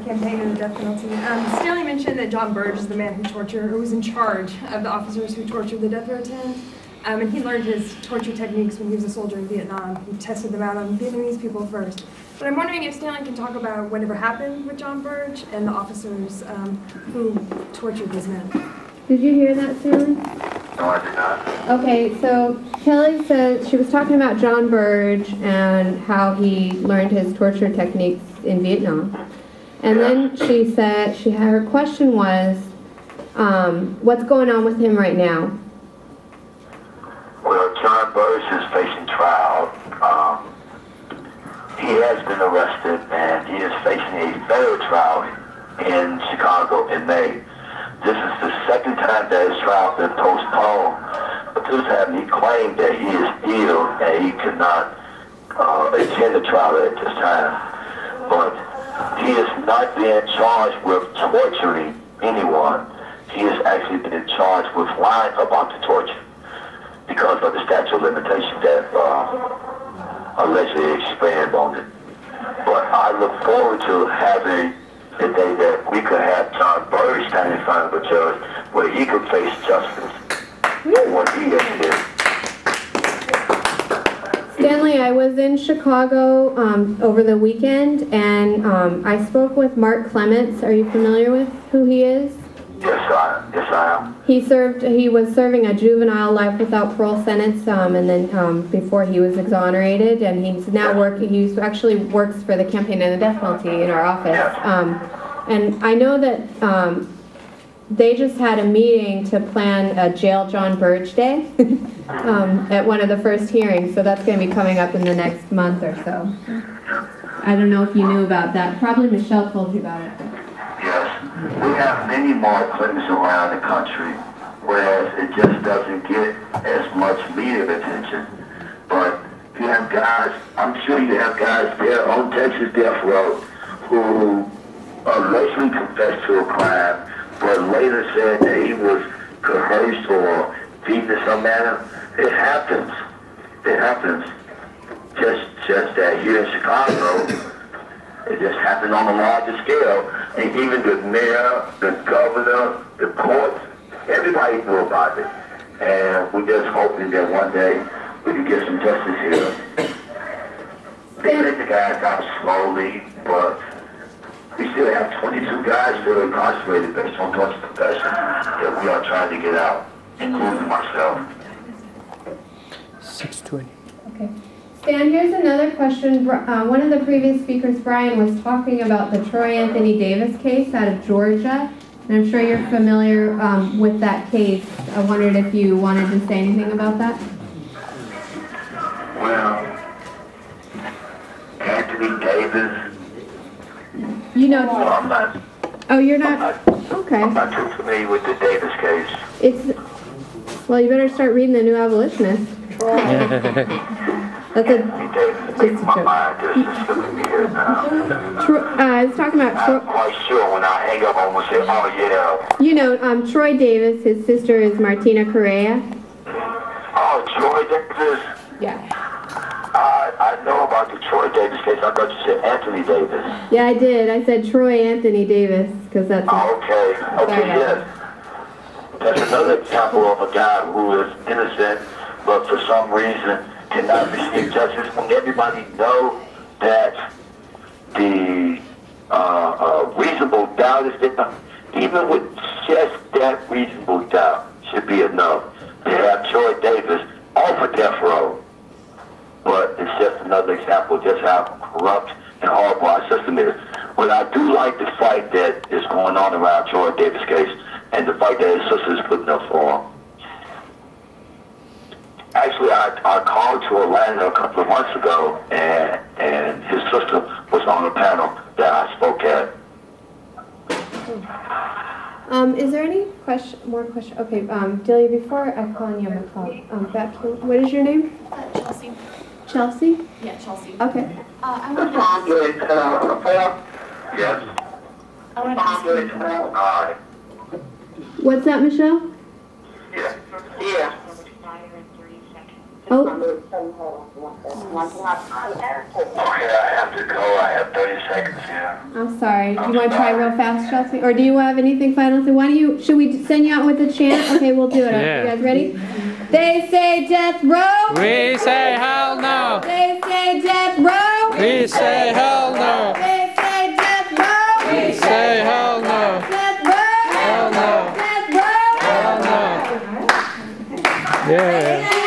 campaign and the death penalty. Stanley mentioned that John Burge is the man who was in charge of the officers who tortured the death row attendants. And he learned his torture techniques when he was a soldier in Vietnam. He tested them out on Vietnamese people first. But I'm wondering if Stanley can talk about whatever happened with John Burge and the officers who tortured these men. Did you hear that, Stanley? No, I did not. Okay, so Kelly said she was talking about John Burge and how he learned his torture techniques in Vietnam. And then she said her question was, what's going on with him right now? Well, John Burge is facing trial. He has been arrested and he is facing a federal trial in Chicago in May. This is the second time that his trial has been postponed. But this time he claimed that he is ill and he could not attend the trial at this time. But he is not being charged with torturing anyone. He has actually been charged with lying about the torture because of the statute of limitations that allegedly expand on it. But I look forward to having the day that we could have John Burge stand in front of a judge where he could face justice for what he has did. Stanley, I was in Chicago over the weekend, and I spoke with Mark Clements. Are you familiar with who he is? Yes, I am. He was serving a juvenile life without parole sentence, and then before he was exonerated, and he's now he actually works for the campaign and the death penalty in our office. And I know that they just had a meeting to plan a Jail John Burge Day at one of the first hearings, so that's going to be coming up in the next month or so. I don't know if you knew about that. Probably Michelle told you about it. Yes, we have many more clinics around the country, whereas it just doesn't get as much media attention. But you have guys, I'm sure you have guys there on Texas death row who allegedly confessed to a crime, but later said that he was coerced or beaten in some manner. It happens. It happens. Just that here in Chicago, it just happened on a larger scale. And even the mayor, the governor, the courts, everybody knew about it. And we're just hoping that one day we can get some justice here. They let the guys out slowly, but we still have 22 guys still incarcerated based on torture confession that we are trying to get out, including myself. 620. Okay. Stan, here's another question. One of the previous speakers, Brian, was talking about the Troy Anthony Davis case out of Georgia. And I'm sure you're familiar with that case. I wondered if you wanted to say anything about that. Well, Anthony Davis. You know. Well, I'm not. Oh, you're not. Okay. I'm not too familiar with the Davis case. Well, you better start reading the new Abolitionist. That's a joke. I was talking about I'm quite sure when I hang up, I'm going to say, oh, yeah. You know, Troy Davis, his sister is Martina Correa. Oh, Troy Davis? Yeah. I know about the Troy Davis case. I thought you said Anthony Davis. Yeah, I did. I said Troy Anthony Davis, because that's... Oh, okay. Okay, yes. That's another example of a guy who is innocent, but for some reason cannot receive justice, when everybody know that the reasonable doubt is there. Even with just that reasonable doubt should be enough to have Troy Davis off of death row. But it's just another example of just how corrupt and horrible our system is. But I do like the fight that is going on around Troy Davis' case and the fight that his sister is putting up for him. Actually, I called to Atlanta a couple of months ago, and his sister was on the panel that I spoke at. Is there any more question? Okay, Delia, before I call on you, I'm going to call back to, what is your name? Chelsea. Chelsea? Yeah, Chelsea. Okay. I wanted to ask What's that, Michelle? Yeah. Oh, Okay, I have to go. I have 30 seconds here. I'm sorry. Do you want to try real fast, Chelsea? Or do you have anything final to say? Why don't you, should we send you out with a chant? Okay, we'll do it. Yeah. You guys ready? They say death row. We say hell no. They say death row. We say hell no. They say death row. We say hell no. Death row. Hell no. Death row. Hell no. Yeah.